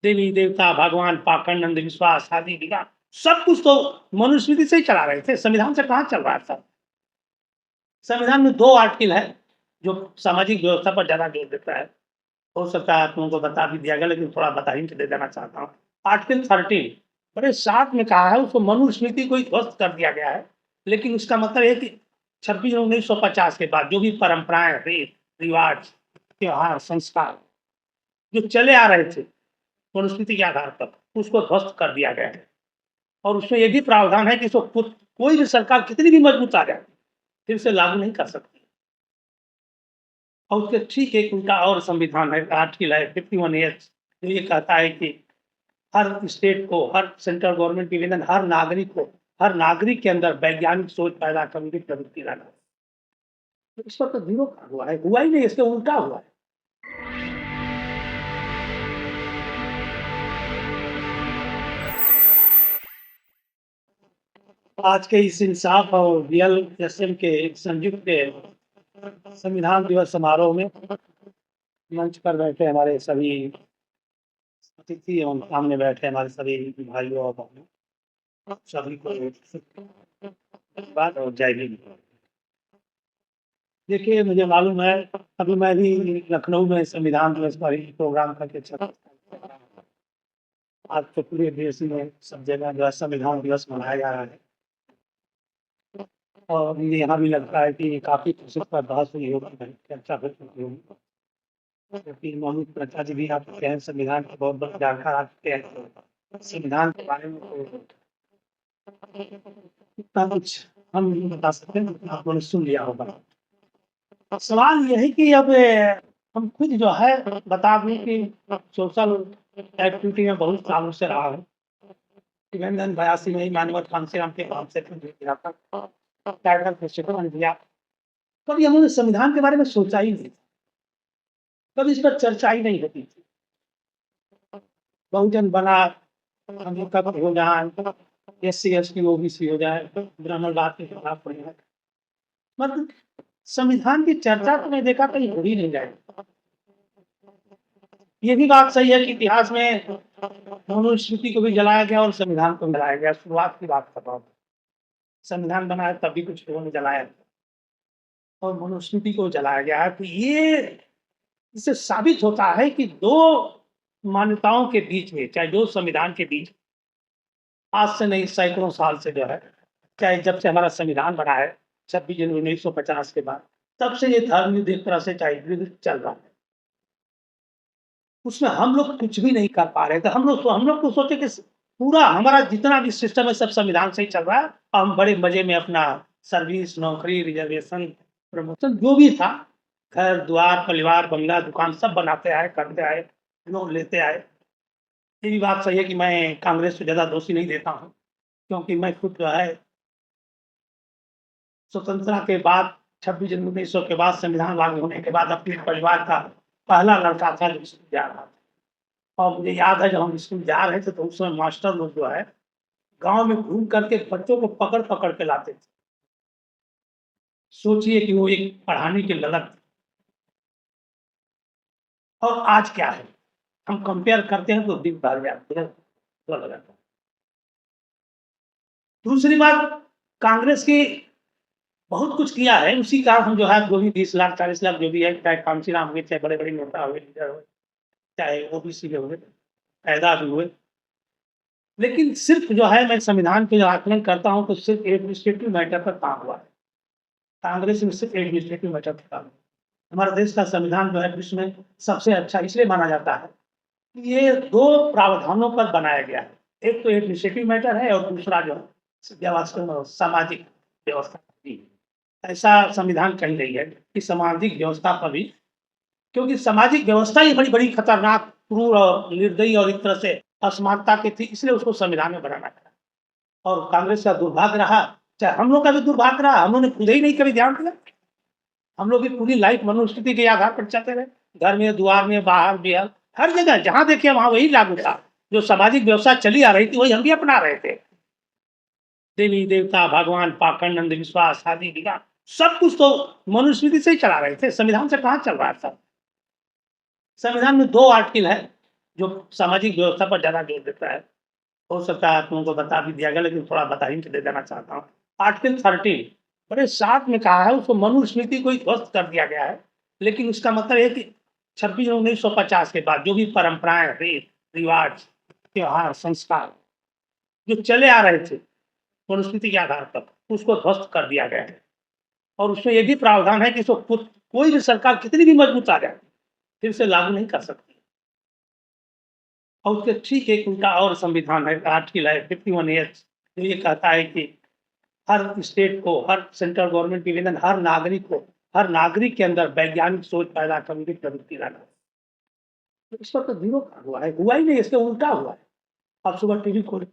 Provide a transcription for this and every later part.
देवी देवता, भगवान, पाखंड, अंधविश्वास, शादी विवाह सब कुछ तो मनुस्मृति से ही चला रहे थे, संविधान से कहाँ चल रहा था। संविधान में 2 आर्टिकल है, जो सामाजिक व्यवस्था पर ज़्यादा जोर देता है। हो सकता है आप लोगों को बता भी दिया गया, लेकिन थोड़ा बता ही दे देना चाहता हूँ। आर्टिकल 13 बड़े साफ में कहा है, उसको मनुस्मृति को ही ध्वस्त कर दिया गया है, लेकिन उसका मतलब है कि 26 जनवरी 1950 के बाद जो भी परंपराएँ, रीत, रिवाज, त्योहार, संस्कार जो चले आ रहे थे मनुस्मृति के आधार पर, उसको ध्वस्त कर दिया गया है। और उसमें ये भी प्रावधान है कि इसको कोई भी सरकार कितनी भी मजबूत आ जाए, फिर से लागू नहीं कर सकती। और उसके ठीक एक उनका और संविधान है, आर्टिकल है 51 जो ये कहता है कि हर स्टेट को, हर सेंट्रल गवर्नमेंट की विजन हर नागरिक के अंदर वैज्ञानिक सोच पैदा करने की प्रवृत्ति लाना है। तो इस पर तो ज़ीरो हुआ है, हुआ ही नहीं, इसके उल्टा हुआ है। आज के इस इंसाफ और बीएलएसएम के संयुक्त संविधान दिवस समारोह में मंच पर बैठे हमारे सभी अतिथि एवं सामने बैठे हमारे सभी भाइयों और बहनों, सभी को धन्यवाद और जय हिंद। देखिए, मुझे मालूम है, अभी मैं भी लखनऊ में संविधान दिवस पर ही प्रोग्राम करके चला। आज तो पूरे देश में सब जगह जो है संविधान दिवस मनाया जा रहा है। और मुझे यहाँ भी लगता है कि काफ़ी कुछ इस पर बहस हुई होगी, चर्चा हो चुकी होगी। क्योंकि मोहित प्रज्ञा जी भी आप चुके हैं, संविधान के बहुत बड़े जानकार आ चुके हैं। संविधान के बारे में तो इतना कुछ हम नहीं बता सकते, जितना आप लोगों ने सुन लिया होगा। सवाल ये है कि अब हम खुद जो है बता दें कि सोशल एक्टिविटी में बहुत सालों से रहा है। इवन 82 में ही मानवत कांशीराम के नाम से दिया था, टाइगर फेस्टिवल बन गया। कभी हमने संविधान के बारे में सोचा ही नहीं, कभी इस पर चर्चा ही नहीं होती थी। बहुजन बना, हम कब हो जाए, एससी एसटी ओबीसी हो जाए, ब्राह्मण बात के खिलाफ हो जाए, मतलब संविधान की चर्चा तो मैं देखा कहीं हो ही नहीं जाए। ये भी बात सही है कि इतिहास में मनुस्मृति को भी जलाया गया और संविधान को भी जलाया गया। शुरुआत की बात कर रहा हूँ, संविधान बनाया तब भी कुछ लोगों ने जलाया और मनुस्मृति को जलाया गया है। तो ये इससे साबित होता है कि दो मान्यताओं के बीच में, चाहे दो संविधान के बीच, आज से नहीं सैकड़ों साल से जो है, चाहे जब से हमारा संविधान बना है 26 जनवरी 1950 के बाद, तब से ये धर्म युद्ध एक तरह से चाहे युद्ध चल रहा है। उसमें हम लोग कुछ भी नहीं कर पा रहे थे। हम लोग तो सोचे कि पूरा हमारा जितना भी सिस्टम है सब संविधान से ही चल रहा है और हम बड़े मजे में अपना सर्विस, नौकरी, रिजर्वेशन, प्रमोशन जो भी था, घर द्वार, परिवार, बंगला, दुकान सब बनाते आए, करते आए, लोन लेते आए। ये भी बात सही है कि मैं कांग्रेस को ज़्यादा दोषी नहीं देता हूँ, क्योंकि मैं खुद जो है स्वतंत्रता के बाद 26 जनवरी 1900 के बाद संविधान लागू होने के बाद अपने परिवार का पहला लड़का था जो स्कूल जा रहा था। और मुझे याद है जब हम स्कूल जा रहे थे तो उस समय मास्टर लोग जो है गाँव में घूम करके बच्चों को पकड़-पकड़ के लाते थे। सोचिए कि वो एक पढ़ाने की ललक थी। और आज क्या है? हम कंपेयर करते हैं तो दिन भर जाते हैं, तो लगा था। दूसरी बात, कांग्रेस की बहुत कुछ किया है, उसी कारण हम जो है जो भी 20 लाख 40 लाख जो भी है, चाहे कांशीराम हुए, चाहे बड़े-बड़े नेता हुए, लीडर हुए, चाहे ओबीसी के हुए, पैदा भी हुए। लेकिन सिर्फ़ जो है मैं संविधान के जो आकलन करता हूँ तो सिर्फ़ एडमिनिस्ट्रेटिव मैटर पर काम हुआ है। कांग्रेस में सिर्फ़ एडमिनिस्ट्रेटिव मैटर पर काम। हमारे देश का संविधान जो है विश्व में सबसे अच्छा इसलिए माना जाता है, कि ये 2 प्रावधानों पर बनाया गया है। एक तो एडमिनिस्ट्रेटिव मैटर है और दूसरा जो है व्यवस्था सामाजिक व्यवस्था। जी, ऐसा संविधान कहीं नहीं है कि सामाजिक व्यवस्था पर भी, क्योंकि सामाजिक व्यवस्था ही बड़ी-बड़ी खतरनाक, क्रूर और निर्दयी और एक तरह से असमानता की थी, इसलिए उसको संविधान में बनाना पड़ा। और कांग्रेस का दुर्भाग्य रहा, चाहे हम लोग का भी दुर्भाग्य रहा, हम लोगों ने खुद ही नहीं कभी ध्यान दिया। हम लोग की पूरी लाइफ मनुस्मृति के आधार पर चलते रहे। घर में, द्वार में, बाहर, बिहार, हर जगह जहाँ देखिए वहाँ वही लागू था। जो सामाजिक व्यवस्था चली आ रही थी, वही हम भी अपना रहे थे। देवी देवता, भगवान, पाखंड, अंधविश्वास, शादी विवाह सब कुछ तो मनुस्मृति से ही चला रहे थे, संविधान से कहाँ चल रहा था। संविधान में 2 आर्टिकल है, जो सामाजिक व्यवस्था पर ज़्यादा जोर देता है। हो सकता है आप लोगों को बता भी दिया गया, लेकिन थोड़ा बता ही दे देना चाहता हूँ। आर्टिकल 13 बड़े साफ में कहा है, उसको मनुस्मृति को ही ध्वस्त कर दिया गया है। लेकिन उसका मतलब है कि 26 जनवरी 1950 के बाद जो भी परंपराएँ, रीत, रिवाज, त्योहार, संस्कार जो चले आ रहे थे मनुस्मृति के आधार पर, उसको ध्वस्त कर दिया गया है। और उसमें ये भी प्रावधान है कि इसको कोई भी सरकार कितनी भी मजबूत आ जाए, फिर से लागू नहीं कर सकती। और उसके ठीक एक उल्टा और संविधान है, आर्टिकल है 51 जो ये कहता है कि हर स्टेट को, हर सेंट्रल गवर्नमेंट की विधान हर नागरिक के अंदर वैज्ञानिक सोच पैदा करने की प्रवृत्ति लाना। तो इस पर तो ज़ीरो हुआ है, हुआ ही नहीं, इसके उल्टा हुआ है। अब सुबह टीवी खोले,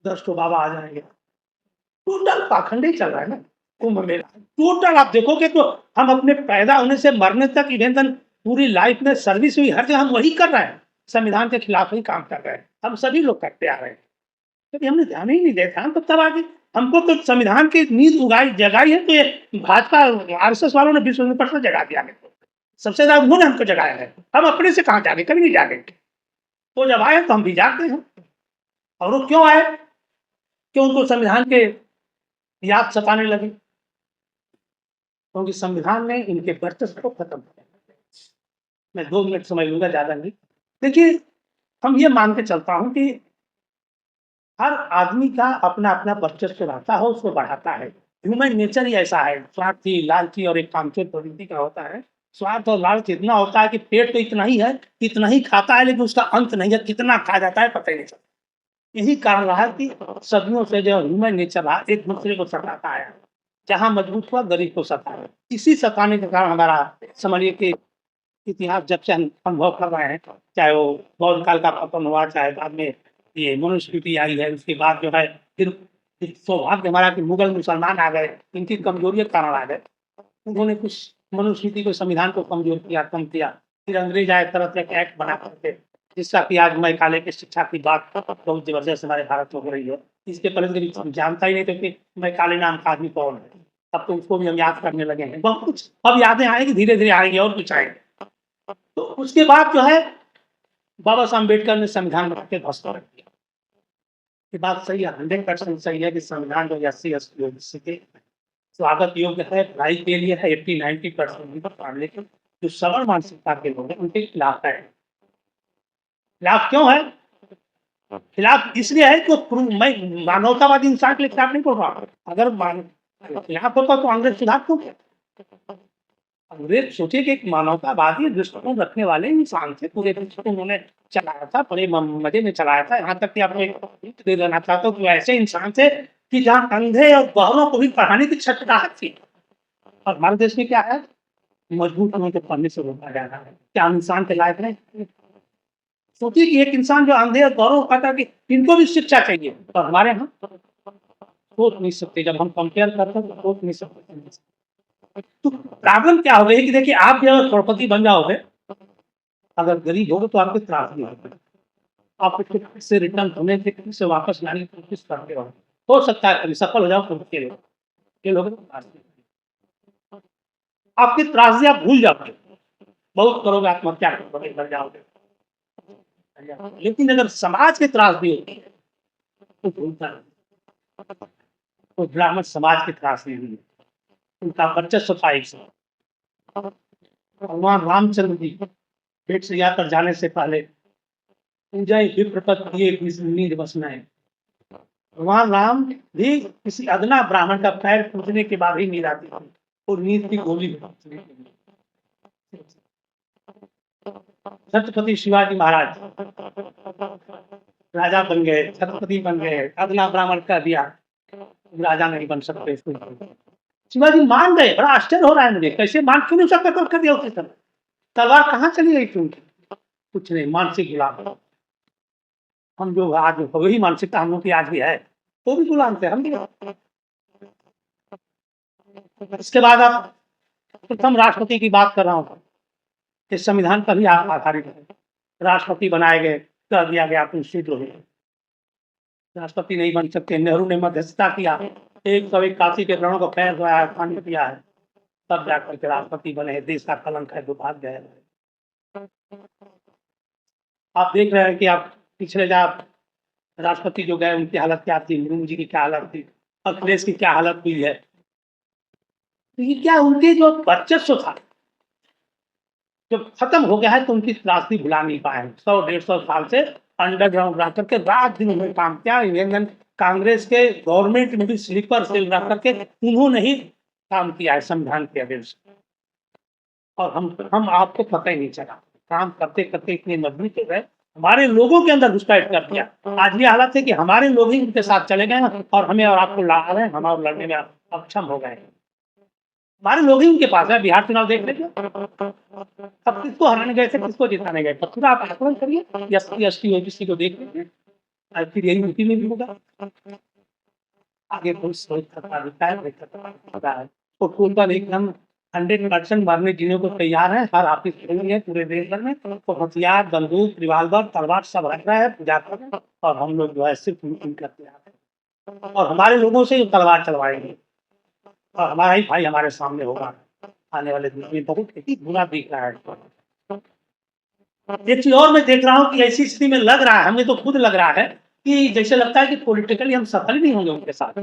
10 ठो बाबा आ जाएँगे। टोटल पाखंड ही चल रहा है ना, कुंभ मेला। टोटल आप देखोगे तो हम अपने पैदा होने से मरने तक इवेन पूरी लाइफ में सर्विस हुई, हर जगह हम वही कर रहे हैं। संविधान के खिलाफ ही काम कर रहे हैं। हम सभी लोग करते आ रहे हैं। कभी हमने ध्यान ही नहीं दिया था, हम तब आगे हमको तो संविधान की नींव जगाई है, तो ये भाजपा आरएसएस वालों ने विश्व हिंदू परिषद जगा दिया। सबसे ज्यादा उन्होंने हमको जगाया है, हम अपने से कहाँ जागे, कभी नहीं जागेंगे। वो जब आए तो हम भी जागते हैं। और वो क्यों आए? क्यों उनको संविधान के याद सताने लगे? क्योंकि संविधान ने इनके वर्चस्व को खत्म किया। मैं 2 मिनट समझ लूंगा, ज्यादा नहीं। देखिए, हम ये मान के चलता हूं कि हर आदमी का अपना-अपना वर्चस्व रहता है, उसको बढ़ाता है। ह्यूमन नेचर ही ऐसा है, स्वार्थी, लालची और एक कामचोर प्रवृत्ति का होता है। स्वार्थ और लालच इतना होता है कि पेट तो इतना ही है, इतना ही खाता है, लेकिन उसका अंत नहीं है, कितना खा जाता है पता ही नहीं चलता। यही कारण रहा कि सदियों से जो ह्यूमन नेचर रहा, एक-दूसरे को सताता आया। जहाँ मजबूत हुआ, गरीब को सताया। इसी सताने के कारण हमारा समझिए कि इतिहास जब से हम अनुभव कर रहे हैं, चाहे वो बौद्ध काल का पतन हुआ, चाहे बाद में ये मनुस्मृति आई है, उसके बाद जो है फिर सौभाग्य हमारा कि मुगल मुसलमान आ गए, इनकी कमजोरी के कारण आ गए। उन्होंने कुछ मनुस्मृति को, संविधान को कमजोर किया, कम किया। फिर अंग्रेज आए, तरह-तरह के एक्ट बना करके, जिसका कि आज मैकाले की शिक्षा की बात बहुत ज़बरदस्त हमारे भारत में हो रही है। इसके पहले तो कभी हम जानता ही नहीं थे कि मैकाले नाम का आदमी कौन है। अब तो उसको भी हम याद करने लगे हैं। बहुत कुछ अब यादें आएँगी, धीरे-धीरे आएँगी और कुछ आएँगे। तो उसके बाद जो है बाबा साहब अम्बेडकर ने संविधान बना के ध्वस्त कर दिया। ये बात सही है, 100% सही है कि संविधान जो 80-80 ओबीसी के स्वागत योग्य है, पढ़ाई के लिए है, 80-90% भी पढ़, लेकिन जो सरल मानसिकता के लोग हैं उनके खिलाफ है। खिलाफ क्यों है? खिलाफ इसलिए है कि मैं मानवतावादी इंसान के लिए खिलाफ नहीं बोल रहा हूँ। अगर खिलाफ होता तो अंग्रेज सुधार क्यों किया? अंग्रेज सोचिए कि एक मानवतावादी दृष्टिकोण रखने वाले इंसान थे, पूरे देश को उन्होंने चलाया था, बड़े मजे में चलाया था। यहाँ तक कि आपको एक हिंट दे देना चाहता हूँ कि ऐसे इंसान थे कि जहाँ अंधे और बहरों को भी पढ़ाने की छटपटाहट थी। और हमारे देश में क्या है? मजबूत लोगों को पढ़ने से रोका जा रहा है। क्या हम इंसान के लायक नहीं? सोचिए कि एक इंसान जो अंधे और बहरों को कहता है कि इनको भी शिक्षा चाहिए, और हमारे यहाँ सोच नहीं सकते। जब हम कंपेयर करते हैं तो सोच नहीं सकते। तो प्रॉब्लम क्या हो गई कि देखिए, आप भी अगर करोड़पति बन जाओगे, अगर गरीब होगे तो आपकी त्रासदी होगी। आप उसको से रिटर्न होने से वापस लाने की कोशिश करते रहो। हो सकता है कभी सफल हो जाओ, तो फेल होगे तो त्रासदी। आपकी त्रासदी आप भूल जाओगे, बहुत करोगे, आत्महत्या करोगे, मर जाओगे। लेकिन अगर समाज की त्रासदी होती है तो भूलता नहीं। तो ब्राह्मण समाज की त्रासदी हुई, उनका वर्चस्व था एक समय। भगवान रामचंद्र जी पेट से यात्रा जाने से पहले पूजाएं विप्रपत किए नींद बसनाएं। भगवान राम भी किसी अदना ब्राह्मण का पैर पूजने के बाद ही नींद आती थी, और नींद की गोली छत्रपति शिवाजी महाराज राजा बन गए, छत्रपति बन गए, अदना ब्राह्मण कह दिया राजा नहीं बन सकते। शिवाजी मान गए। बड़ा आश्चर्य हो रहा है मुझे, कैसे मान क्यों नहीं सकते? कर दिया उसी समय। तलवार कहाँ चली गई थी उनकी? कुछ नहीं, मानसिक गुलाम। हम जो आज वही मानसिकता हम लोग की आज भी है, वो भी गुलाम थे, हम भी। इसके बाद आप प्रथम राष्ट्रपति की बात कर रहा हूँ, इस संविधान पर ही आधारित है। राष्ट्रपति बनाए गए, कह दिया गया तुम शूद्र हो, राष्ट्रपति नहीं बन सकते। नेहरू ने मध्यस्थता किया, 181 के रणों को पैर धोया, खंड किया है, तब जाकर के राष्ट्रपति बने। देश का कलंक है, दुर्भाग्य है। आप देख रहे हैं कि आप पिछले जब राष्ट्रपति जो गए उनकी हालत क्या थी, मुर्मू जी की क्या हालत थी, अखिलेश की क्या हालत हुई है। तो ये क्या उनके जो वर्चस्व था जब खत्म हो गया है, तो उनकी त्रासदी भुला नहीं पाए। 100-150 साल से अंडरग्राउंड रह करके रात दिन उन्होंने काम किया। इंडियन कांग्रेस के गवर्नमेंट में भी स्लीपर सेल रह करके उन्होंने ही काम किया है संविधान के अगेंस्ट। और हम आपको पता ही नहीं चला, काम करते करते इतने मजबूत हो गए, हमारे लोगों के अंदर घुसपैठ कर दिया। आज ये हालत है कि हमारे लोग ही उनके साथ चले गए हैं और हमें और आपको लड़ा रहे हैं, हम और लड़ने में अक्षम हो गए। हमारे लोग ही उनके पास है। बिहार चुनाव देख लीजिए, अब किसको हराने गए थे, किसको जिताने गए थे, पूरा आप आकलन करिए। एससी एसटी ओबीसी को देख लीजिए, फिर यही यूपी में भी होगा। आगे कोई सोच सकता है तो टोटल एकदम 100% मरने जीने को तैयार है। हर ऑफिस खुली है पूरे देश भर में, तो हथियार, बंदूक, रिवाल्वर, तलवार सब रख रहा है पूजा कर रहे हैं, और हम लोग जो है सिर्फ मीटिंग करते हैं और हमारे लोगों से तलवार चलवाएंगे और हमारा ही भाई हमारे सामने होगा। आने वाले दिन में बहुत ही बुरा दिख रहा है। एक चीज और मैं देख रहा हूँ कि ऐसी स्थिति में लग रहा है, हमें तो खुद लग रहा है कि जैसे लगता है कि पॉलिटिकली हम सफल नहीं होंगे उनके साथ।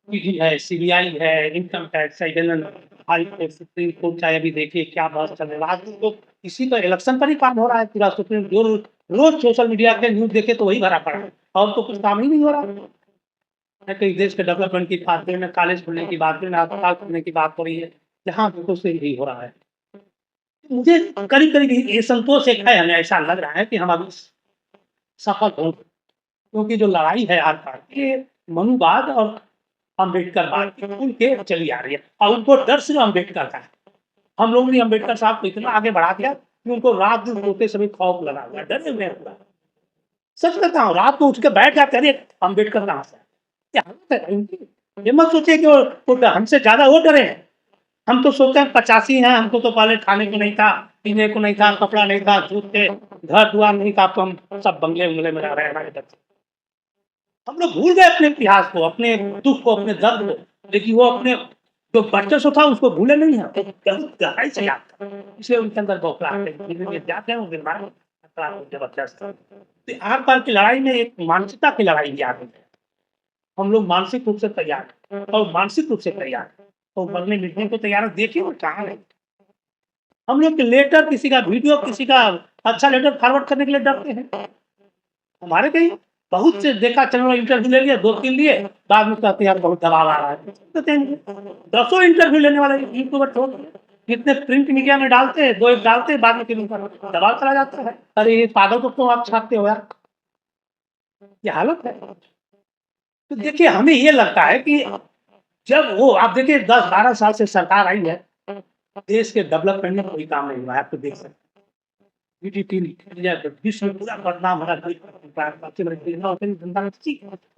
ईडी है, सीबीआई है, इनकम टैक्स है, हाई कोर्ट, सुप्रीम कोर्ट, चाहे अभी देखिए क्या बहस चल रहा है। आज तो इसी पर इलेक्शन पर ही काम हो रहा है पूरा। सुप्रीम जो रोज सोशल मीडिया के न्यूज देखे तो वही भरा पड़ा है, और तो कुछ काम ही नहीं हो रहा है। कई देश के डेवलपमेंट की बात करें, कॉलेज खुलने की बात करें, अस्पताल खुलने की बात हो रही है, जहाँ देखो से यही हो रहा है। मुझे करीब करीब ये संतोष एक है, हमें ऐसा लग रहा है कि हम अभी सफल हों, क्योंकि जो लड़ाई है आर पार ये मनुवाद और अम्बेडकरवाद की खुल के चली आ रही है, और उनको डर सिर्फ अम्बेडकर का है। हम लोगों ने अम्बेडकर साहब को इतना आगे बढ़ा दिया कि उनको रात दिन सोते समय खौफ लगा हुआ है, डरे हुए हैं पूरा। सच कहता हूँ, रात को उठ के बैठ जाते, अरे अम्बेडकर कहाँ से है? क्या हालत है इनकी? ये मत सोचिए कि वो हमसे ज्यादा वो डरे हैं। हम तो सोचते हैं 85 हैं, हमको तो पहले खाने को नहीं था, पीने को नहीं था, कपड़ा नहीं था, दूध थे, घर दुआर नहीं था, तो हम सब बंगले उंगले में रह रहे हैं हमारे दर्द। हम लोग भूल गए अपने इतिहास को, अपने दुख को, अपने दर्द को, लेकिन वो अपने जो वर्चस्व था उसको भूले नहीं है, बहुत गहराई से याद था, इसलिए उनके अंदर बौखलाहट है। धीरे-धीरे जाते हैं वो बीमार जबरदस्त। तो आर पार की लड़ाई में एक मानसिकता की लड़ाई भी आ गई है। हम लोग मानसिक रूप से तैयार हैं और मानसिक रूप से तैयार हैं, तो मरने मिटने को तैयार है। देखिए वो कहाँ है। हम लोग लेटर, किसी का वीडियो, किसी का अच्छा लेटर फॉरवर्ड करने के लिए डरते हैं। हमारे कहीं बहुत से देखा, चलो इंटरव्यू ले लिया, 2-3 लिए, बाद में कहते हैं यार बहुत दबाव आ रहा है। कहते हैं 10 इंटरव्यू लेने वाले यूट्यूबर छोड़ कितने प्रिंट मीडिया में डालते हैं, 2-1 डालते हैं, बाद में किसी पर दबाव चला जाता है। अरे ये पागल को क्यों आप छापते हो यार? ये हालत है। तो देखिए हमें ये लगता है कि जब वो आप देखिए 10-12 साल से सरकार आई है, देश के डेवलपमेंट में कोई काम नहीं हुआ है, आप तो देख सकते हैं। जीडीपी विश्व में पूरा बदनाम हो रहा है,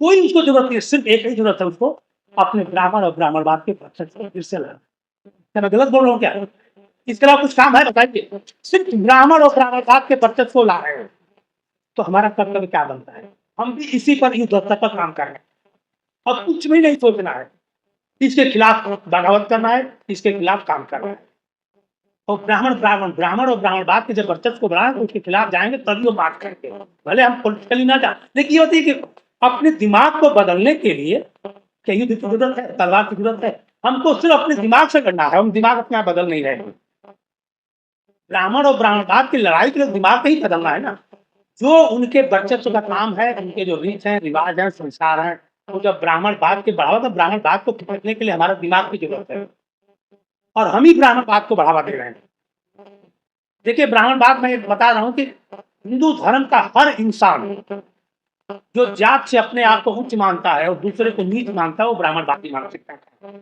कोई उसको जरूरत नहीं है, सिर्फ एक ही जरूरत है उसको, अपने ब्राह्मण और ब्राह्मणवाद के पक्ष से फिर से लड़ा। क्या मैं गलत बोल रहा हूँ क्या? इसके अलावा कुछ काम है बताइए? सिर्फ ब्राह्मण और ब्राह्मणवाद के वर्चस्व को ला रहे हैं, तो हमारा कर्तव्य क्या बनता है? हम भी इसी पर युद्ध स्तर पर काम कर रहे हैं, और कुछ भी नहीं सोचना है, इसके खिलाफ बगावत करना है, इसके खिलाफ काम करना है। और ब्राह्मण और ब्राह्मणवाद के जब वर्चस्व को बढ़ाएं तो उसके खिलाफ जाएंगे, तभी वो बात करेंगे। भले हम पॉलिटिकली ना जाए, लेकिन ये होती है कि अपने दिमाग को बदलने के लिए क्या युद्ध की जरूरत है, तलवार की जरूरत है? हमको सिर्फ अपने दिमाग से करना है, हम दिमाग अपने आप बदल नहीं रहे। ब्राह्मण और ब्राह्मणवाद की लड़ाई के लिए दिमाग ही बदलना है ना। जो उनके वर्चस्व का काम है, उनके जो रीत है, रिवाज है, संस्कार है, तो जब ब्राह्मणवाद के बढ़ावा, तो ब्राह्मणवाद को पकड़ने के लिए हमारा दिमाग की जरूरत है, और हम ही ब्राह्मणवाद को बढ़ावा दे रहे हैं। देखिए ब्राह्मणवाद में बता रहा हूँ कि हिंदू धर्म का हर इंसान जो जात से अपने आप को उच्च मानता है और दूसरे को नीच मानता है, वो ब्राह्मणवादी मानसिकता का है।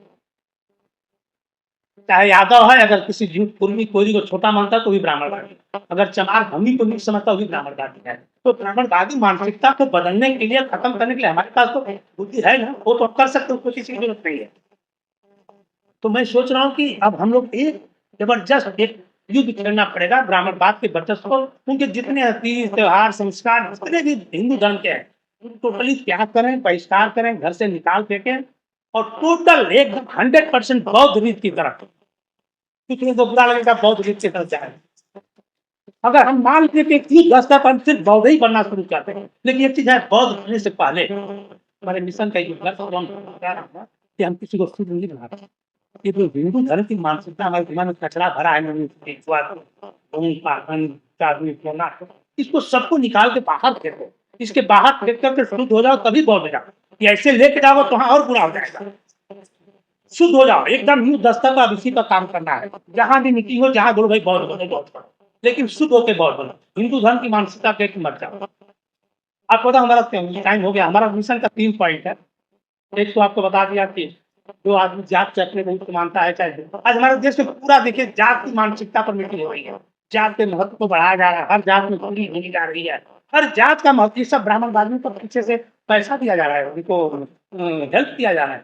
चाहे यादव है, अगर किसी कुर्मी कोयली को छोटा मानता है तो भी ब्राह्मणवादी, अगर चमार भंगी को नीच समझता है वो भी ब्राह्मणवादी है। तो ब्राह्मणवादी मानसिकता को बदलने के लिए, खत्म करने के लिए हमारे पास तो बुद्धि है ना, वो तो कर सकते, उसको किसी की जरूरत नहीं है। तो मैं सोच रहा हूँ कि अब हम लोग एक जबरदस्त एक युद्ध छेड़ना पड़ेगा ब्राह्मणवाद के वर्चस्व को। उनके जितने तीज त्योहार संस्कार जितने भी हिंदू धर्म के हैं, टोटली त्याग करें, बहिष्कार करें, घर से निकाल फेंकें, और टोटल एकदम 100% बौद्ध रीत की तरफ, कुछ तो बुरा लगेगा, बौद्ध रीत की तरफ जाए। अगर हम मान लीजिए कि एक चीज 10 सिर्फ बौद्ध ही बनना शुरू करते हैं, लेकिन एक चीज है, बौद्ध बनने से पहले हमारे मिशन का ये लक्ष्य और हम कह रहा हूँ कि हम किसी को शुद्ध नहीं बना रहे। ये जो हिंदू धर्म की मानसिकता हमारे दिमाग में कचरा भरा है, इसको सबको निकाल के बाहर फेंको। इसके बाहर फेंक करके शुद्ध हो जाओ, तभी बौद्ध हो जाओ। ये ऐसे लेके जाओ तो वहाँ और बुरा हो जाएगा। शुद्ध हो जाओ एकदम, यूं दस्तक का इसी का काम करना है। जहां भी मीटिंग हो, जहां बोलो भाई बौद्ध बनो, बौद्ध बनो, लेकिन शुद्ध होके बौद्ध बनो। हिंदू धर्म की मानसिकता देख मत जाओ। आपको पता, हमारा टाइम हो गया। हमारा मिशन का 3 पॉइंट है। एक तो आपको बता दिया कि जो आदमी जात से अपने बहुत को मानता है, चाहे आज हमारे देश में पूरा देखिए जात की मानसिकता पर मीटिंग हो रही है। जात के महत्व को बढ़ाया जा रहा है, हर जात में पूरी होनी जा रही है। हर जात का महत्व, सब ब्राह्मणवादियों को पीछे से पैसा दिया जा रहा है, उनको हेल्प किया जा रहा है।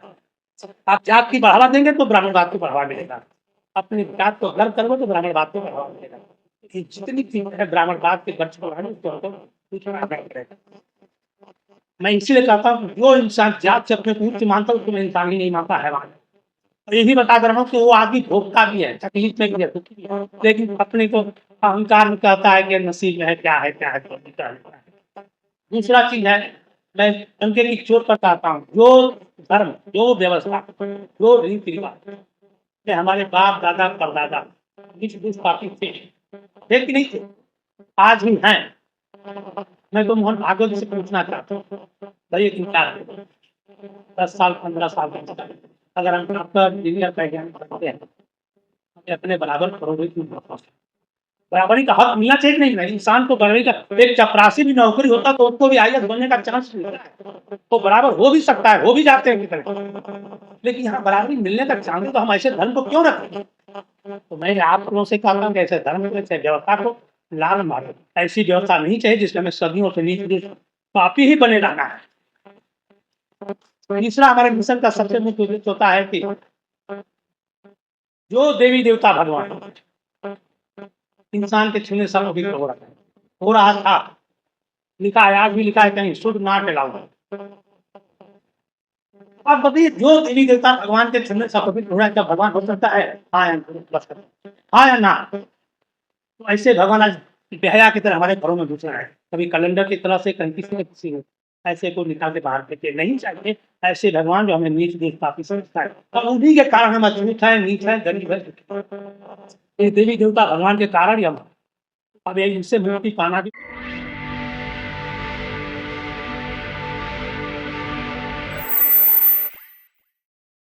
आप जात की बढ़ावा देंगे तो ब्राह्मणवाद को बढ़ावा मिलेगा। अपनी जात को गर्व करोगे तो ब्राह्मणवाद को बढ़ावा मिलेगा। ये जितनी चीजें है ब्राह्मणवाद के गर्ज को बढ़ाने, उसको हमको पूछना पड़ेगा। मैं इसीलिए कहता हूँ, जो इंसान जात से अपने को उच्च मानता है, उसको मैं इंसान ही नहीं मानता, हैवान है। और यही बता दे रहा हूँ कि वो आदमी भोगता भी है, तकलीफ में भी है, दुखी भी है, लेकिन अपने को अहंकार में कहता है कि नसीब में है, क्या है क्या है, तो क्या है। दूसरा चीज है, मैं उनके की चोट पर कहता हूँ, जो धर्म, जो व्यवस्था, जो रीति रिवाज हमारे बाप दादा परदादा बीच बीच काफी थे कि नहीं थे, आज भी हैं। मैं तो मोहन भागवत से पूछना चाहता हूँ, भाई एक इंसान 10 साल 15 साल का, अगर हम आपका इंजीनियर का एग्जाम करते हैं, हमें अपने बराबर करोगे क्यों? बराबरी का हक मिलना चाहिए नहीं? इंसान को बराबरी का, एक चपरासी भी नौकरी होता तो उसको भी आईएएस बनने का चांस मिलता है, तो बराबर हो भी सकता है, हो भी जाते हैं कितने, लेकिन यहाँ बराबरी मिलने का चांस, तो हम ऐसे धर्म को क्यों रखें? तो मैं आप लोगों से कहता हूँ कि ऐसे धर्म को, ऐसे व्यवस्था को लाल मारो। ऐसी व्यवस्था नहीं चाहिए जिसमें हमें सदियों से नीचे पापी ही बने रहना है। तीसरा हमारे मिशन का सबसे मुख्य उद्देश्य होता है कि जो देवी देवता भगवान इंसान के छूने से पवित्र हो रहा था, लिखा है, आज भी लिखा है कहीं, शुद्ध नाट अलाउड। आप बताइए, जो देवी देवता भगवान के छूने से पवित्र हो रहा है, क्या भगवान हो सकता है? हाँ या बस, हाँ या ना? तो ऐसे भगवान आज बेहया की तरह हमारे घरों में घुस रहा है, कभी कैलेंडर की तरह से, कहीं किसी न किसी ऐसे को निकाल के बाहर फेंके। नहीं चाहिए ऐसे भगवान जो हमें नीच देख काफी समझता है, और उन्हीं के कारण हम अछूत है, नीच है, गरीब है। ये देवी देवता भगवान के कारण ही हम, अब इनसे मुक्ति पाना भी